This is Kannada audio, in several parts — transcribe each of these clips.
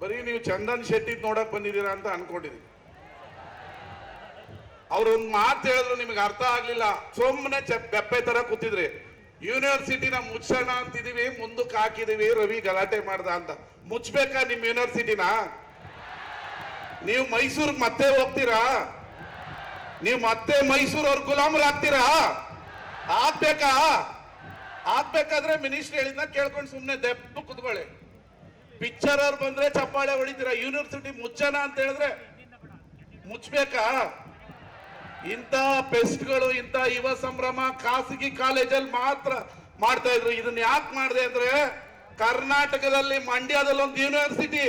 ಬರೀ ನೀವು ಚಂದನ್ ಶೆಟ್ಟಿ ನೋಡಕ್ ಬಂದಿದ್ದೀರಾ ಅಂತ ಅನ್ಕೊಂಡಿದೀನಿ. ಅವ್ರೊಂದ್ ಮಾತು ಹೇಳಿದ್ರು ನಿಮ್ಗೆ ಅರ್ಥ ಆಗ್ಲಿಲ್ಲ, ಸುಮ್ಮನೆ ಬೆಪ್ಪೆ ತರ ಕೂತಿದ್ರಿ. ಯೂನಿವರ್ಸಿಟಿನ ಮುಚ್ಚೋಣ ಅಂತಿದೀವಿ, ಮುಂದಕ್ಕೆ ಹಾಕಿದೀವಿ, ರವಿ ಗಲಾಟೆ ಮಾಡ್ದ ಅಂತ. ಮುಚ್ಚಬೇಕಾ ನಿಮ್ ಯೂನಿವರ್ಸಿಟಿನ? ನೀವು ಮೈಸೂರ್ಗೆ ಮತ್ತೆ ಹೋಗ್ತೀರಾ? ನೀವು ಮತ್ತೆ ಮೈಸೂರವ್ರ ಗುಲಾಮರಾಗ್ತೀರಾ? ಆಗ್ಬೇಕಾ? ಆಗ್ಬೇಕಾದ್ರೆ ಮಿನಿಸ್ಟರ್ ಹೇಳಿದ್ನ ಕೇಳ್ಕೊಂಡು ಸುಮ್ನೆ ದೆಪ್ಪ ಕುತ್ಕೊಳ್ಳಿ. ಪಿಕ್ಚರ್ ಅವ್ರು ಬಂದ್ರೆ ಚಪ್ಪಾಳೆ ಹೊಡಿತೀರಾ. ಯೂನಿವರ್ಸಿಟಿ ಮುಚ್ಚೋಣ ಅಂತ ಹೇಳಿದ್ರೆ ಮುಚ್ಚಬೇಕಾ? ಇಂಥ ಪೆಸ್ಟ್ಗಳು, ಇಂಥ ಯುವ ಸಂಭ್ರಮ ಖಾಸಗಿ ಕಾಲೇಜಲ್ಲಿ ಮಾತ್ರ ಮಾಡ್ತಾ ಇದ್ರು. ಇದನ್ನ ಯಾಕೆ ಮಾಡಿದೆ ಅಂದ್ರೆ, ಕರ್ನಾಟಕದಲ್ಲಿ ಮಂಡ್ಯದಲ್ಲಿ ಒಂದು ಯೂನಿವರ್ಸಿಟಿ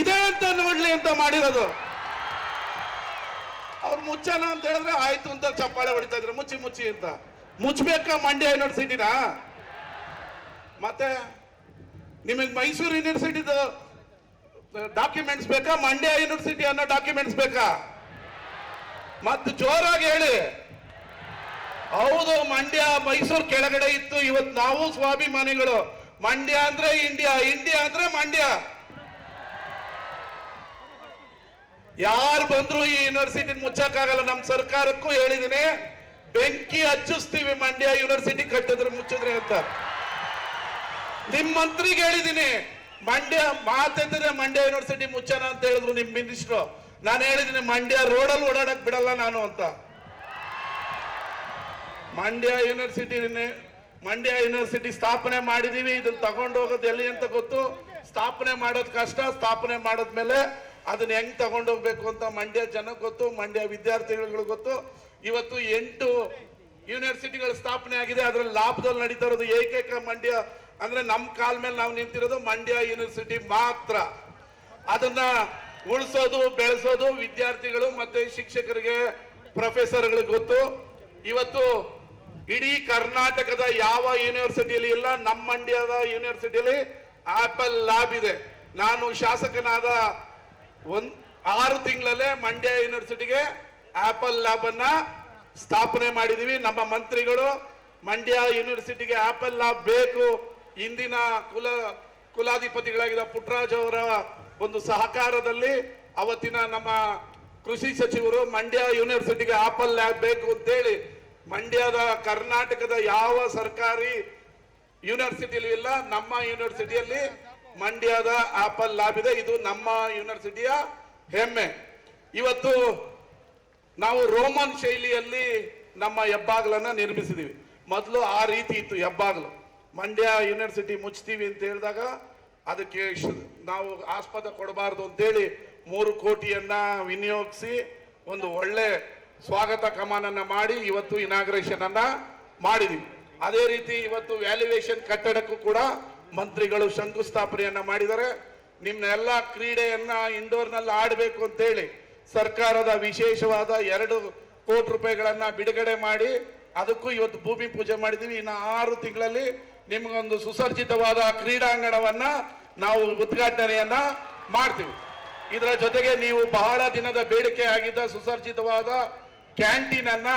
ಇದೆ ಅಂತ ನೋಡ್ಲಿ ಅಂತ ಮಾಡಿರೋದು. ಅವ್ರು ಮುಚ್ಚೋಣ ಅಂತ ಹೇಳಿದ್ರೆ ಆಯ್ತು ಅಂತ ಚಪ್ಪಾಳೆ ಹೊಡಿತಾ ಇದ್ರು, ಮುಚ್ಚಿ ಮುಚ್ಚಿ ಅಂತ. ಮುಚ್ಚಬೇಕಾ ಮಂಡ್ಯ ಯೂನಿವರ್ಸಿಟಿನ? ಮತ್ತೆ ನಿಮಗೆ ಮೈಸೂರು ಯೂನಿವರ್ಸಿಟಿದ ಡಾಕ್ಯುಮೆಂಟ್ಸ್ ಬೇಕಾ? ಮಂಡ್ಯ ಯೂನಿವರ್ಸಿಟಿ ಅನ್ನೋ ಡಾಕ್ಯುಮೆಂಟ್ಸ್ ಬೇಕಾ? ಮತ್ತೆ ಜೋರಾಗಿ ಹೇಳಿ. ಹೌದು, ಮಂಡ್ಯ ಮೈಸೂರು ಕೆಳಗಡೆ ಇತ್ತು. ಇವತ್ತು ನಾವು ಸ್ವಾಭಿಮಾನಿಗಳು. ಮಂಡ್ಯ ಅಂದ್ರೆ ಇಂಡಿಯಾ, ಇಂಡಿಯಾ ಅಂದ್ರೆ ಮಂಡ್ಯ. ಯಾರು ಬಂದ್ರು ಈ ಯೂನಿವರ್ಸಿಟಿ ಮುಚ್ಚಕ್ಕಾಗಲ್ಲ. ನಮ್ಮ ಸರ್ಕಾರಕ್ಕೂ ಹೇಳಿದೀನಿ, ಬೆಂಕಿ ಹಚ್ಚಿಸ್ತೀವಿ ಮಂಡ್ಯ ಯೂನಿವರ್ಸಿಟಿ ಕಟ್ಟಿದ್ರೆ ಮುಚ್ಚಿದ್ರೆ ಅಂತ. ನಿಮ್ ಮಂತ್ರಿಗೆ ಹೇಳಿದೀನಿ, ಮಂಡ್ಯ ಮಾತೆಂದ್ರೆ ಮಂಡ್ಯ ಯೂನಿವರ್ಸಿಟಿ ಮುಚ್ಚೋಣ ಅಂತ ಹೇಳಿದ್ರು ನಿಮ್ ಮಿನಿಸ್ಟ್ರು. ನಾನು ಹೇಳಿದೀನಿ, ಮಂಡ್ಯ ರೋಡಲ್ಲಿ ಓಡಾಡಕ್ ಬಿಡಲ್ಲ ನಾನು ಅಂತ. ಮಂಡ್ಯ ಯೂನಿವರ್ಸಿಟಿ ಸ್ಥಾಪನೆ ಮಾಡಿದೀವಿ. ಇದನ್ನ ತಗೊಂಡು ಹೋಗೋದು ಎಲ್ಲಿ ಅಂತ ಗೊತ್ತು. ಸ್ಥಾಪನೆ ಮಾಡೋದು ಕಷ್ಟ. ಸ್ಥಾಪನೆ ಮಾಡದ್ಮೇಲೆ ಅದನ್ನ ಹೆಂಗ್ ತಗೊಂಡೋಗ್ಬೇಕು ಅಂತ ಮಂಡ್ಯ ಜನಕ್ಕೆ ಗೊತ್ತು, ಮಂಡ್ಯ ವಿದ್ಯಾರ್ಥಿಗಳಿಗೆ ಗೊತ್ತು. ಇವತ್ತು 8 ಯೂನಿವರ್ಸಿಟಿಗಳ ಸ್ಥಾಪನೆ ಆಗಿದೆ. ಅದ್ರಲ್ಲಿ ಲಾಭದಲ್ಲಿ ನಡೀತಾ ಇರೋದು ಏಕೈಕ ಮಂಡ್ಯ ಅಂದ್ರೆ ನಮ್ಮ ಕಾಲ ಮೇಲೆ ನಾವು ನಿಂತಿರೋದು ಮಂಡ್ಯ ಯೂನಿವರ್ಸಿಟಿ ಮಾತ್ರ. ಅದನ್ನ ಉಳಿಸೋದು, ಬೆಳೆಸೋದು ವಿದ್ಯಾರ್ಥಿಗಳು ಮತ್ತೆ ಶಿಕ್ಷಕರಿಗೆ, ಪ್ರೊಫೆಸರ್ಗಳಿಗೆ ಗೊತ್ತು. ಇವತ್ತು ಇಡೀ ಕರ್ನಾಟಕದ ಯಾವ ಯೂನಿವರ್ಸಿಟಿಯಲ್ಲಿ ಇಲ್ಲ, ನಮ್ಮ ಮಂಡ್ಯದ ಯೂನಿವರ್ಸಿಟಿಯಲ್ಲಿ ಆಪಲ್ ಲ್ಯಾಬ್ ಇದೆ. ನಾನು ಶಾಸಕನಾದ 6 ತಿಂಗಳಲ್ಲೇ ಮಂಡ್ಯ ಯೂನಿವರ್ಸಿಟಿಗೆ ಆಪಲ್ ಲ್ಯಾಬ್ ಅನ್ನ ಸ್ಥಾಪನೆ ಮಾಡಿದೀವಿ. ನಮ್ಮ ಮಂತ್ರಿಗಳು ಮಂಡ್ಯ ಯೂನಿವರ್ಸಿಟಿಗೆ ಆಪಲ್ ಲ್ಯಾಬ್ ಬೇಕು, ಇಂದಿನ ಕುಲಾಧಿಪತಿಗಳಾಗಿದ್ದ ಪುಟ್ಟರಾಜ್ ಅವರ ಒಂದು ಸಹಕಾರದಲ್ಲಿ ಅವತ್ತಿನ ನಮ್ಮ ಕೃಷಿ ಸಚಿವರು ಮಂಡ್ಯ ಯೂನಿವರ್ಸಿಟಿಗೆ ಆಪಲ್ ಲ್ಯಾಬ್ ಬೇಕು ಅಂತೇಳಿ, ಮಂಡ್ಯದ ಕರ್ನಾಟಕದ ಯಾವ ಸರ್ಕಾರಿ ಯೂನಿವರ್ಸಿಟಿಯಲ್ಲಿ ಇಲ್ಲ, ನಮ್ಮ ಯೂನಿವರ್ಸಿಟಿಯಲ್ಲಿ ಮಂಡ್ಯದ ಆಪಲ್ ಲ್ಯಾಬ್ ಇದೆ. ಇದು ನಮ್ಮ ಯೂನಿವರ್ಸಿಟಿಯ ಹೆಮ್ಮೆ. ಇವತ್ತು ನಾವು ರೋಮನ್ ಶೈಲಿಯಲ್ಲಿ ನಮ್ಮ ಹೆಬ್ಬಾಗ್ಲನ್ನ ನಿರ್ಮಿಸಿದೀವಿ. ಮೊದಲು ಆ ರೀತಿ ಇತ್ತು ಹೆಬ್ಬಾಗ್ಲು. ಮಂಡ್ಯ ಯೂನಿವರ್ಸಿಟಿ ಮುಚ್ತೀವಿ ಅಂತ ಹೇಳಿದಾಗ ಅದಕ್ಕೆ ನಾವು ಆಸ್ಪದ ಕೊಡಬಾರ್ದು ಅಂತೇಳಿ 3 ಕೋಟಿಯನ್ನ ವಿನಿಯೋಗಿಸಿ ಒಂದು ಒಳ್ಳೆ ಸ್ವಾಗತ ಕಮಾನನ್ನ ಮಾಡಿ ಇವತ್ತು ಇನಾಗ್ರೇಷನ್ ಅನ್ನ ಮಾಡಿದೀವಿ. ಅದೇ ರೀತಿ ಇವತ್ತು ವ್ಯಾಲ್ಯೂಯೇಷನ್ ಕಟ್ಟಡಕ್ಕೂ ಕೂಡ ಮಂತ್ರಿಗಳು ಶಂಕುಸ್ಥಾಪನೆಯನ್ನ ಮಾಡಿದ್ದಾರೆ. ನಿಮ್ನೆಲ್ಲ ಕ್ರೀಡೆಯನ್ನ ಇಂಡೋರ್ನಲ್ಲಿ ಆಡಬೇಕು ಅಂತೇಳಿ ಸರ್ಕಾರದ ವಿಶೇಷವಾದ 2 ಕೋಟಿ ರೂಪಾಯಿಗಳನ್ನ ಬಿಡುಗಡೆ ಮಾಡಿ ಅದಕ್ಕೂ ಇವತ್ತು ಭೂಮಿ ಪೂಜೆ ಮಾಡಿದೀವಿ. ಇನ್ನು 6 ತಿಂಗಳಲ್ಲಿ ನಿಮ್ಗೊಂದು ಸುಸರ್ಜಿತವಾದ ಕ್ರೀಡಾಂಗಣವನ್ನ ನಾವು ಉದ್ಘಾಟನೆಯನ್ನ ಮಾಡ್ತೀವಿ. ಇದರ ಜೊತೆಗೆ ನೀವು ಬಹಳ ದಿನದ ಬೇಡಿಕೆ ಆಗಿದ್ದ ಸುಸರ್ಜಿತವಾದ ಕ್ಯಾಂಟೀನ್ ಅನ್ನ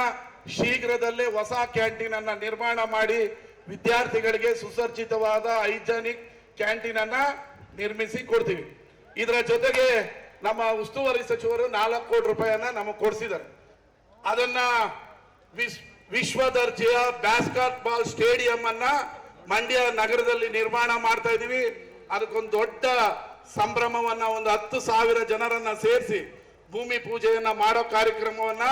ಶೀಘ್ರದಲ್ಲೇ ಹೊಸ ಕ್ಯಾಂಟೀನ್ ಅನ್ನ ನಿರ್ಮಾಣ ಮಾಡಿ ವಿದ್ಯಾರ್ಥಿಗಳಿಗೆ ಸುಸರ್ಜಿತವಾದ ಹೈಜಾನಿಕ್ ಕ್ಯಾಂಟೀನ್ ಅನ್ನ ನಿರ್ಮಿಸಿ ಕೊಡ್ತೀವಿ. ಇದರ ಜೊತೆಗೆ ನಮ್ಮ ಉಸ್ತುವಾರಿ ಸಚಿವರು 4 ಕೋಟಿ ರೂಪಾಯಿಯನ್ನ ನಮಗೆ ಕೊಡಿಸಿದ್ದಾರೆ. ಅದನ್ನ ವಿಶ್ವ ದರ್ಜೆಯ ಬ್ಯಾಸ್ಕೆಟ್ ಬಾಲ್ ಸ್ಟೇಡಿಯಂ ಅನ್ನ ಮಂಡ್ಯ ನಗರದಲ್ಲಿ ನಿರ್ಮಾಣ ಮಾಡ್ತಾ ಇದೀವಿ. ಅದಕ್ಕೊಂದು ದೊಡ್ಡ ಸಂಭ್ರಮವನ್ನ, ಒಂದು 10,000 ಜನರನ್ನ ಸೇರಿಸಿ ಭೂಮಿ ಪೂಜೆಯನ್ನ ಮಾಡೋ ಕಾರ್ಯಕ್ರಮವನ್ನ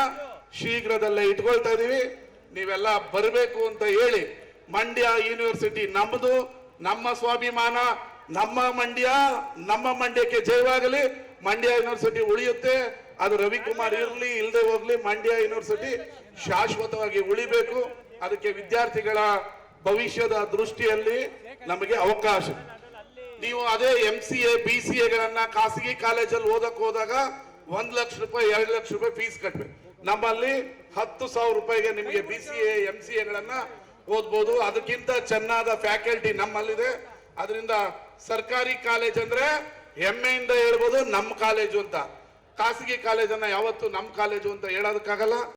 ಶೀಘ್ರದಲ್ಲೇ ಇಟ್ಕೊಳ್ತಾ ಇದೀವಿ. ನೀವೆಲ್ಲ ಬರಬೇಕು ಅಂತ ಹೇಳಿ, ಮಂಡ್ಯ ಯೂನಿವರ್ಸಿಟಿ ನಮ್ಮದು, ನಮ್ಮ ಸ್ವಾಭಿಮಾನ, ನಮ್ಮ ಮಂಡ್ಯ, ನಮ್ಮ ಮಂಡ್ಯಕ್ಕೆ ಜಯವಾಗಲಿ. ಮಂಡ್ಯ ಯೂನಿವರ್ಸಿಟಿ ಉಳಿಯುತ್ತೆ. ಅದು ರವಿಕುಮಾರ್ ಇರಲಿ ಇಲ್ಲದೆ ಹೋಗ್ಲಿ, ಮಂಡ್ಯ ಯೂನಿವರ್ಸಿಟಿ ಶಾಶ್ವತವಾಗಿ ಉಳಿಬೇಕು. ಅದಕ್ಕೆ ವಿದ್ಯಾರ್ಥಿಗಳ ಭವಿಷ್ಯದ ದೃಷ್ಟಿಯಲ್ಲಿ ನಮಗೆ ಅವಕಾಶ. ನೀವು ಅದೇ MCA BCA ಗಳನ್ನ ಖಾಸಗಿ ಕಾಲೇಜಲ್ಲಿ ಓದಕ್ ಹೋದಾಗ 1 ಲಕ್ಷ ರೂಪಾಯಿ 2 ಲಕ್ಷ ರೂಪಾಯಿ ಫೀಸ್ ಕಟ್ಟಬೇಕು. ನಮ್ಮಲ್ಲಿ 10,000 ರೂಪಾಯಿಗೆ ನಿಮಗೆ BCA MCA ಗಳನ್ನ ಓದ್ಬೋದು. ಅದಕ್ಕಿಂತ ಚೆನ್ನಾದ ಫ್ಯಾಕಲ್ಟಿ ನಮ್ಮಲ್ಲಿದೆ. ಅದರಿಂದ ಸರ್ಕಾರಿ ಕಾಲೇಜ್ ಅಂದ್ರೆ ಹೆಮ್ಮೆಯಿಂದ ಹೇಳ್ಬೋದು ನಮ್ಮ ಕಾಲೇಜು ಅಂತ. ಖಾಸಗಿ ಕಾಲೇಜನ್ನ ಯಾವತ್ತು ನಮ್ಮ ಕಾಲೇಜು ಅಂತ ಹೇಳೋದಕ್ಕಾಗಲ್ಲ.